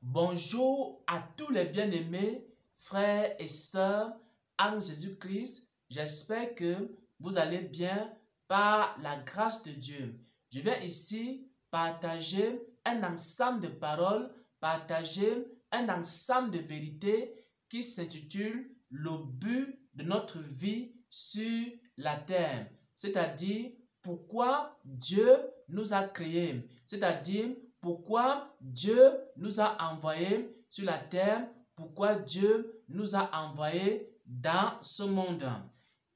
Bonjour à tous les bien-aimés, frères et sœurs en Jésus-Christ. J'espère que vous allez bien par la grâce de Dieu. Je viens ici partager un ensemble de paroles, partager un ensemble de vérités qui s'intitule « Le but de notre vie sur la terre », c'est-à-dire pourquoi Dieu nous a créés, c'est-à-dire pourquoi Dieu nous a envoyés sur la terre, pourquoi Dieu nous a envoyés dans ce monde.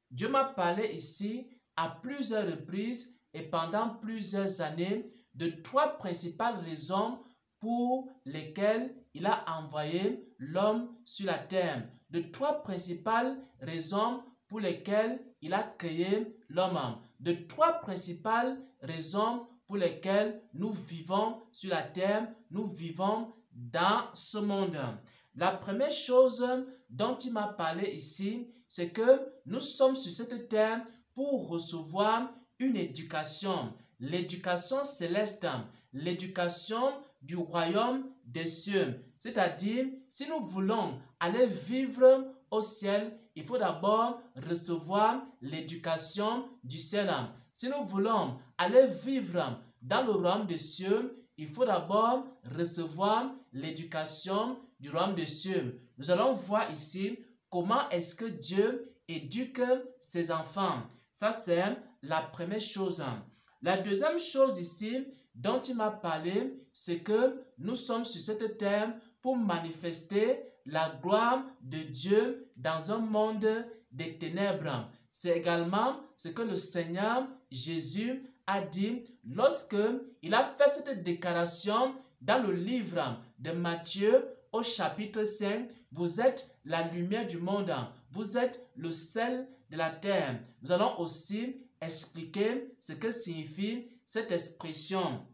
Dieu m'a parlé ici à plusieurs reprises et pendant plusieurs années de trois principales raisons pour lesquelles il a envoyé l'homme sur la terre. De trois principales raisons pour lesquelles il a créé l'homme. De trois principales raisons pour lesquelles nous vivons sur la terre, nous vivons dans ce monde. La première chose dont il m'a parlé ici, c'est que nous sommes sur cette terre pour recevoir une éducation. L'éducation céleste, l'éducation du royaume des cieux. C'est-à-dire, si nous voulons aller vivre au ciel, il faut d'abord recevoir l'éducation du ciel. Si nous voulons aller vivre dans le royaume des cieux, il faut d'abord recevoir l'éducation du royaume des cieux. Nous allons voir ici comment est-ce que Dieu éduque ses enfants. Ça, c'est la première chose. La deuxième chose ici dont il m'a parlé, c'est que nous sommes sur cette terre pour manifester la gloire de Dieu dans un monde des ténèbres. C'est également ce que le Seigneur Jésus a dit lorsque il a fait cette déclaration dans le livre de Matthieu au chapitre 5. Vous êtes la lumière du monde, vous êtes le sel de la terre. Nous allons aussi expliquer ce que signifie cette expression.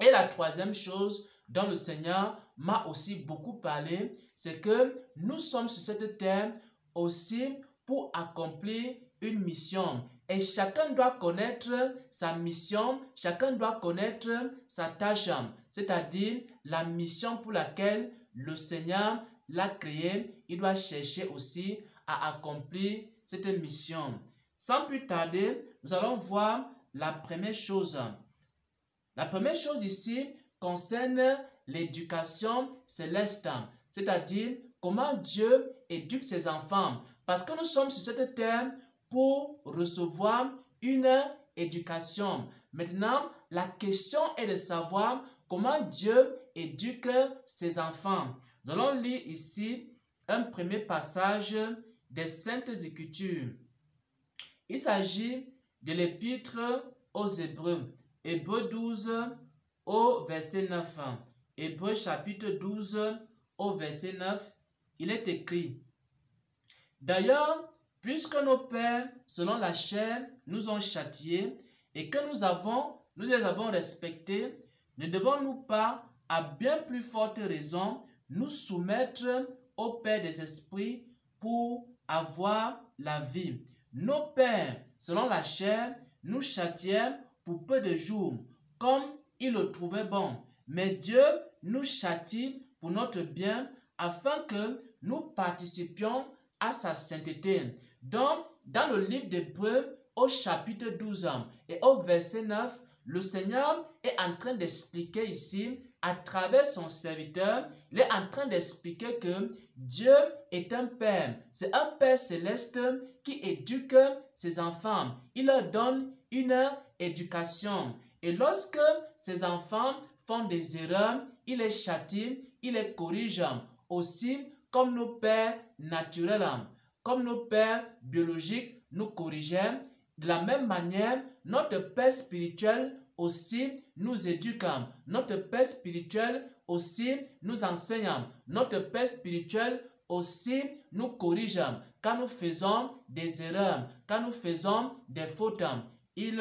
Et la troisième chose dont le Seigneur m'a aussi beaucoup parlé, c'est que nous sommes sur cette terre aussi pour accomplir une mission. Et chacun doit connaître sa mission, chacun doit connaître sa tâche, c'est-à-dire la mission pour laquelle le Seigneur l'a créé. Il doit chercher aussi à accomplir cette mission. Sans plus tarder, nous allons voir la première chose. La première chose ici concerne l'éducation céleste, c'est-à-dire comment Dieu éduque ses enfants. Parce que nous sommes sur cette terre pour recevoir une éducation. Maintenant, la question est de savoir comment Dieu éduque ses enfants. Nous allons lire ici un premier passage des Saintes Écritures. Il s'agit de l'épître aux Hébreux, Hébreux 12 au verset 9. Hébreux chapitre 12 au verset 9, il est écrit: D'ailleurs, puisque nos pères, selon la chair, nous ont châtiés et que nous les avons respectés, ne devons-nous pas, à bien plus forte raison, nous soumettre au Père des esprits pour avoir la vie? Nos pères, selon la chair, nous châtiaient pour peu de jours, comme ils le trouvaient bon. Mais Dieu nous châtie pour notre bien, afin que nous participions à sa sainteté. Donc, dans le livre d'Hébreux, au chapitre 12 et au verset 9, le Seigneur est en train d'expliquer ici, à travers son serviteur, il est en train d'expliquer que Dieu est un Père. C'est un Père céleste qui éduque ses enfants. Il leur donne une éducation. Et lorsque ses enfants font des erreurs, il les châtie, il les corrige. Aussi, comme nos pères naturels, comme nos pères biologiques nous corrigeaient, de la même manière, notre Père spirituel aussi nous éduque. Notre Père spirituel aussi nous enseigne. Notre Père spirituel aussi nous corrige quand nous faisons des erreurs, quand nous faisons des fautes. Il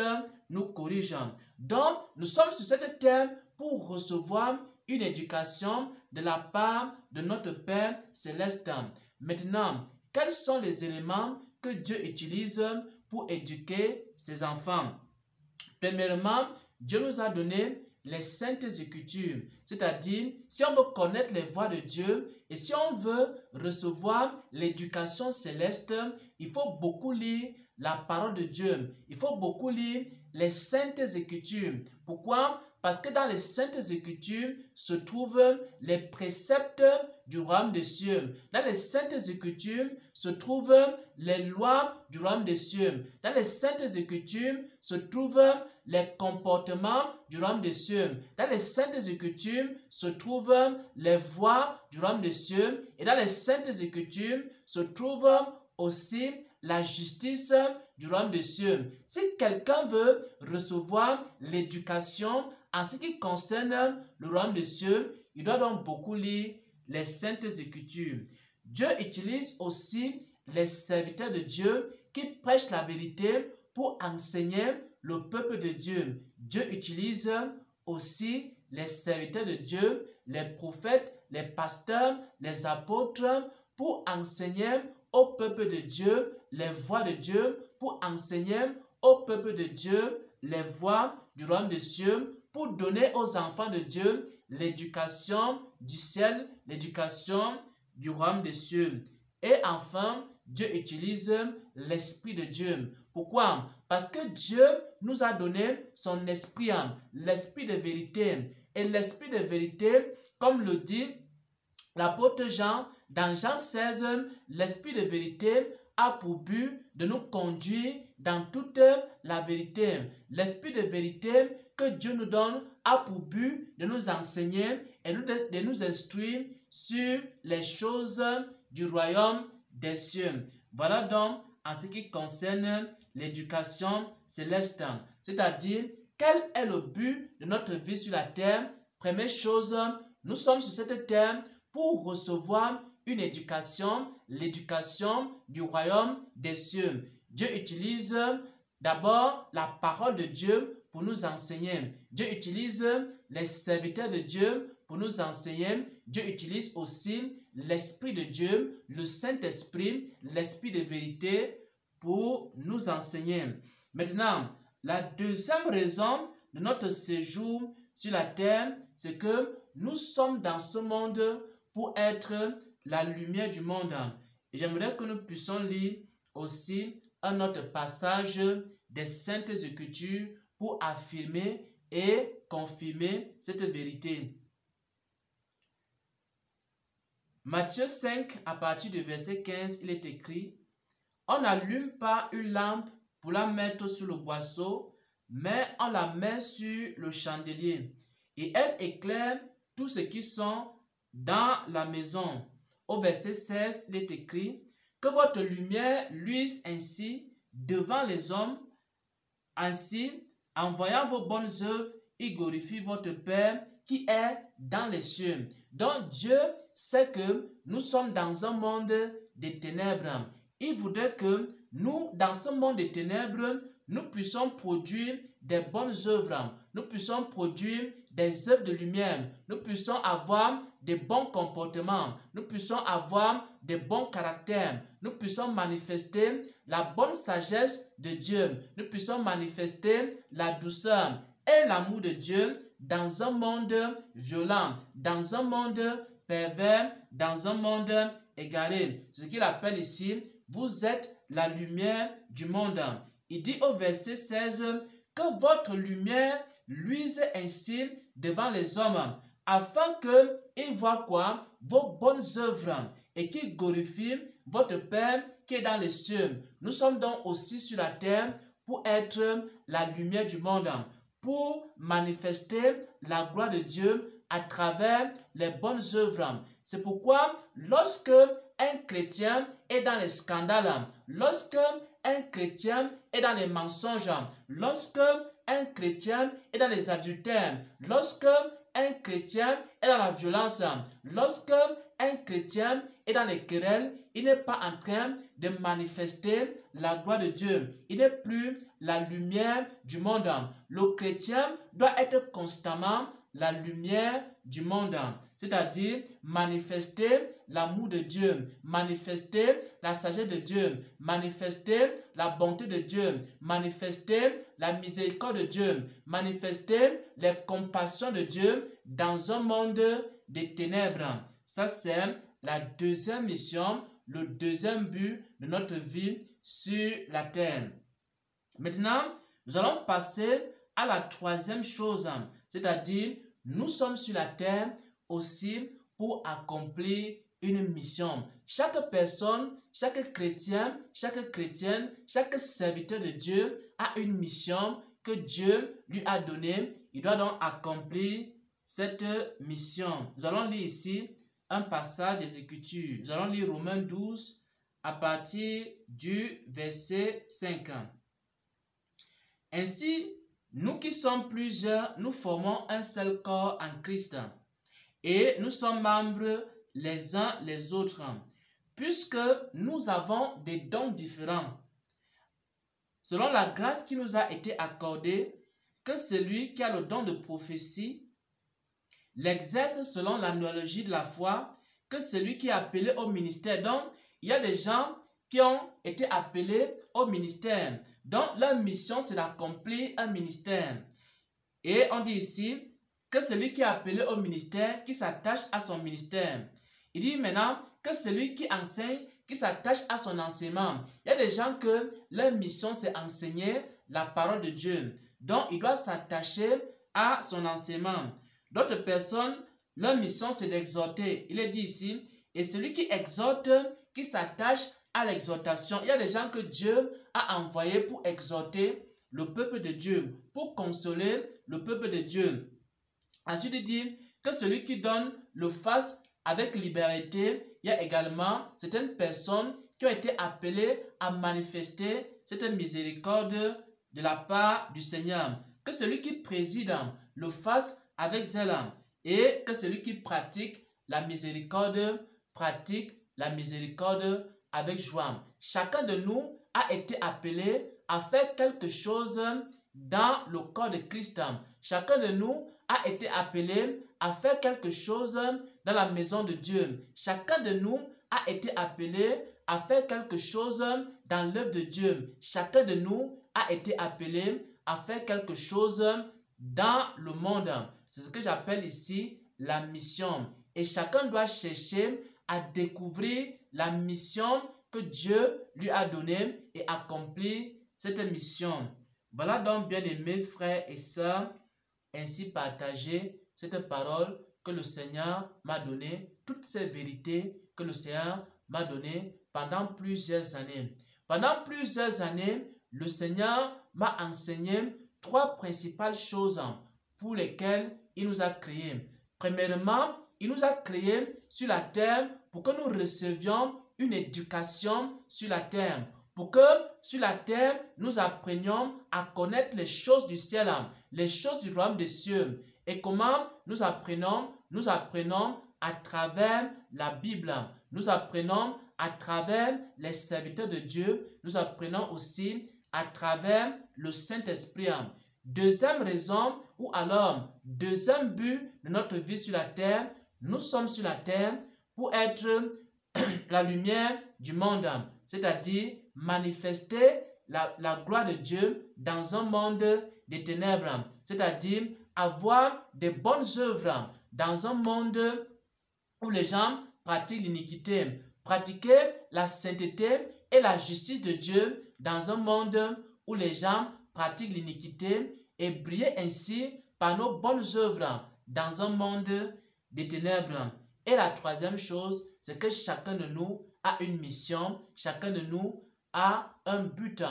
nous corrige. Donc, nous sommes sur cette terre pour recevoir une éducation de la part de notre Père céleste. Maintenant, quels sont les éléments que Dieu utilise pour éduquer ses enfants? Premièrement, Dieu nous a donné les saintes écritures. C'est-à-dire, si on veut connaître les voies de Dieu et si on veut recevoir l'éducation céleste, il faut beaucoup lire la parole de Dieu. Il faut beaucoup lire les saintes écritures. Pourquoi? Parce que dans les saintes écritures se trouvent les préceptes du royaume des cieux. Dans les saintes écritures se trouvent les lois du royaume des cieux. Dans les saintes écritures se trouvent les comportements du royaume des cieux. Dans les saintes écritures se trouvent les voies du royaume des cieux. Et dans les saintes écritures se trouve aussi la justice du royaume des cieux. Si quelqu'un veut recevoir l'éducation en ce qui concerne le royaume des cieux, il doit donc beaucoup lire les saintes écritures. Dieu utilise aussi les serviteurs de Dieu qui prêchent la vérité pour enseigner le peuple de Dieu. Dieu utilise aussi les serviteurs de Dieu, les prophètes, les pasteurs, les apôtres pour enseigner au peuple de Dieu les voies de Dieu, pour enseigner au peuple de Dieu les voies du royaume des cieux, pour donner aux enfants de Dieu l'éducation du ciel, l'éducation du royaume des cieux. Et enfin, Dieu utilise l'Esprit de Dieu. Pourquoi? Parce que Dieu nous a donné son esprit, l'esprit de vérité. Et l'esprit de vérité, comme le dit l'apôtre Jean, dans Jean 16, l'esprit de vérité a pour but de nous conduire dans toute la vérité. L'esprit de vérité que Dieu nous donne a pour but de nous enseigner et de nous instruire sur les choses du royaume des cieux. Voilà donc en ce qui concerne l'éducation céleste. C'est-à-dire, quel est le but de notre vie sur la terre? Première chose, nous sommes sur cette terre pour recevoir une éducation, l'éducation du royaume des cieux. Dieu utilise d'abord la parole de Dieu pour nous enseigner. Dieu utilise les serviteurs de Dieu pour nous enseigner. Dieu utilise aussi l'Esprit de Dieu, le Saint-Esprit, l'Esprit de vérité pour nous enseigner. Maintenant, la deuxième raison de notre séjour sur la terre, c'est que nous sommes dans ce monde pour être la lumière du monde. J'aimerais que nous puissions lire aussi un autre passage des Saintes Écritures pour affirmer et confirmer cette vérité. Matthieu 5, à partir du verset 15, il est écrit: « On n'allume pas une lampe pour la mettre sur le boisseau, mais on la met sur le chandelier, et elle éclaire tous ceux qui sont dans la maison. » Au verset 16, il est écrit: « Que votre lumière luise ainsi devant les hommes, ainsi, en voyant vos bonnes œuvres, il glorifie votre Père qui est dans les cieux. » Donc Dieu sait que nous sommes dans un monde des ténèbres. Il voudrait que nous, dans ce monde des ténèbres, nous puissions produire des bonnes œuvres. Nous puissions produire des œuvres de lumière. Nous puissions avoir des bons comportements. Nous puissions avoir des bons caractères. Nous puissions manifester la bonne sagesse de Dieu. Nous puissions manifester la douceur et l'amour de Dieu dans un monde violent, dans un monde pervers, dans un monde égaré. C'est ce qu'il appelle ici: vous êtes la lumière du monde. Il dit au verset 16 que votre lumière luise ainsi devant les hommes, afin qu'ils voient quoi? Vos bonnes œuvres, et qu'ils glorifient votre Père qui est dans les cieux. Nous sommes donc aussi sur la terre pour être la lumière du monde, pour manifester la gloire de Dieu à travers les bonnes œuvres. C'est pourquoi lorsque un chrétien est dans les scandales, lorsque un chrétien est dans les mensonges, lorsque un chrétien est dans les adultères, lorsque un chrétien est dans la violence, lorsque un chrétien est dans les querelles, il n'est pas en train de manifester la gloire de Dieu. Il n'est plus la lumière du monde. Le chrétien doit être constamment la lumière du monde, c'est-à-dire manifester l'amour de Dieu, manifester la sagesse de Dieu, manifester la bonté de Dieu, manifester la miséricorde de Dieu, manifester les compassions de Dieu dans un monde des ténèbres. Ça, c'est la deuxième mission, le deuxième but de notre vie sur la terre. Maintenant, nous allons passer à la troisième chose, c'est-à-dire nous sommes sur la terre aussi pour accomplir une mission. Chaque personne, chaque chrétien, chaque chrétienne, chaque serviteur de Dieu a une mission que Dieu lui a donnée. Il doit donc accomplir cette mission. Nous allons lire ici un passage des Écritures. Nous allons lire Romains 12 à partir du verset 5. Ainsi, nous qui sommes plusieurs, nous formons un seul corps en Christ et nous sommes membres les uns les autres, puisque nous avons des dons différents, selon la grâce qui nous a été accordée, que celui qui a le don de prophétie l'exerce selon l'analogie de la foi, que celui qui est appelé au ministère. Donc, il y a des gens qui ont été appelés au ministère. Donc, leur mission, c'est d'accomplir un ministère. Et on dit ici que celui qui est appelé au ministère, qui s'attache à son ministère. Il dit maintenant que celui qui enseigne, qui s'attache à son enseignement. Il y a des gens que leur mission, c'est enseigner la parole de Dieu. Donc, il doit s'attacher à son enseignement. D'autres personnes, leur mission, c'est d'exhorter. Il est dit ici, et celui qui exhorte, qui s'attache à l'exhortation. Il y a des gens que Dieu a envoyés pour exhorter le peuple de Dieu, pour consoler le peuple de Dieu. Ensuite, il dit que celui qui donne le fasse avec liberté. Il y a également certaines personnes qui ont été appelées à manifester cette miséricorde de la part du Seigneur. Que celui qui préside le fasse avec zèle et que celui qui pratique la miséricorde avec joie. Chacun de nous a été appelé à faire quelque chose dans le corps de Christ. Chacun de nous a été appelé à faire quelque chose dans la maison de Dieu. Chacun de nous a été appelé à faire quelque chose dans l'œuvre de Dieu. Chacun de nous a été appelé à faire quelque chose dans le monde. C'est ce que j'appelle ici la mission. Et chacun doit chercher à découvrir la mission que Dieu lui a donnée et accomplir cette mission. Voilà donc, bien-aimés frères et sœurs, ainsi partager cette parole que le Seigneur m'a donnée, toutes ces vérités que le Seigneur m'a données pendant plusieurs années. Pendant plusieurs années, le Seigneur m'a enseigné trois principales choses pour lesquelles il nous a créés. Premièrement, il nous a créés sur la terre pour que nous recevions une éducation sur la terre. Pour que sur la terre, nous apprenions à connaître les choses du ciel, les choses du royaume des cieux. Et comment nous apprenons? Nous apprenons à travers la Bible. Nous apprenons à travers les serviteurs de Dieu. Nous apprenons aussi à travers le Saint-Esprit. Deuxième raison, ou alors deuxième but de notre vie sur la terre, nous sommes sur la terre pour être la lumière du monde, c'est-à-dire manifester la gloire de Dieu dans un monde des ténèbres, c'est-à-dire avoir des bonnes œuvres dans un monde où les gens pratiquent l'iniquité, pratiquer la sainteté et la justice de Dieu dans un monde où les gens pratiquent l'iniquité et briller ainsi par nos bonnes œuvres dans un monde des ténèbres. Et la troisième chose, c'est que chacun de nous a une mission, chacun de nous a un but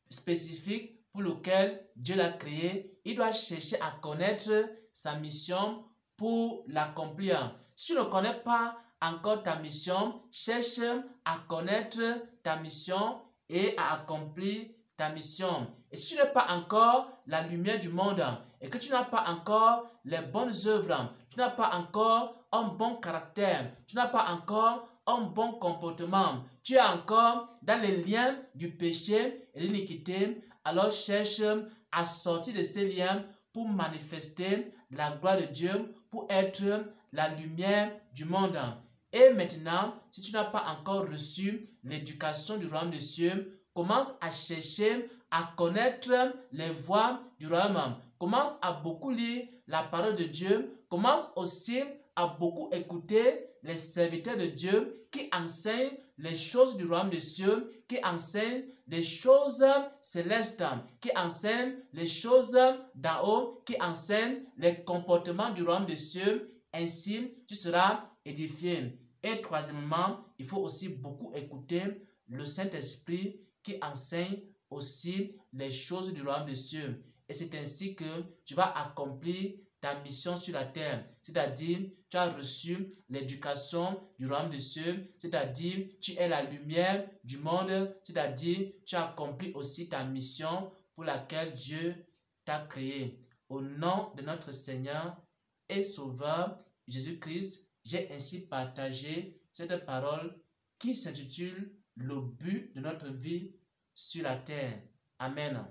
spécifique pour lequel Dieu l'a créé. Il doit chercher à connaître sa mission pour l'accomplir. Si tu ne connais pas encore ta mission, cherche à connaître ta mission et à accomplir ta mission. Et si tu n'es pas encore la lumière du monde et que tu n'as pas encore les bonnes œuvres, tu n'as pas encore un bon caractère, tu n'as pas encore un bon comportement, tu es encore dans les liens du péché et de l'iniquité, alors cherche à sortir de ces liens pour manifester la gloire de Dieu, pour être la lumière du monde. Et maintenant, si tu n'as pas encore reçu l'éducation du royaume des cieux, commence à chercher, à connaître les voies du royaume. Commence à beaucoup lire la parole de Dieu. Commence aussi à beaucoup écouter les serviteurs de Dieu qui enseignent les choses du royaume des cieux, qui enseignent les choses célestes, qui enseignent les choses d'en haut, qui enseignent les comportements du royaume des cieux. Ainsi, tu seras édifié. Et troisièmement, il faut aussi beaucoup écouter le Saint-Esprit qui enseigne aussi les choses du royaume des cieux. Et c'est ainsi que tu vas accomplir ta mission sur la terre. C'est-à-dire, tu as reçu l'éducation du royaume des cieux. C'est-à-dire, tu es la lumière du monde. C'est-à-dire, tu accomplis aussi ta mission pour laquelle Dieu t'a créé. Au nom de notre Seigneur et Sauveur Jésus-Christ, j'ai ainsi partagé cette parole qui s'intitule « Le but de notre vie sur la terre ». Amen.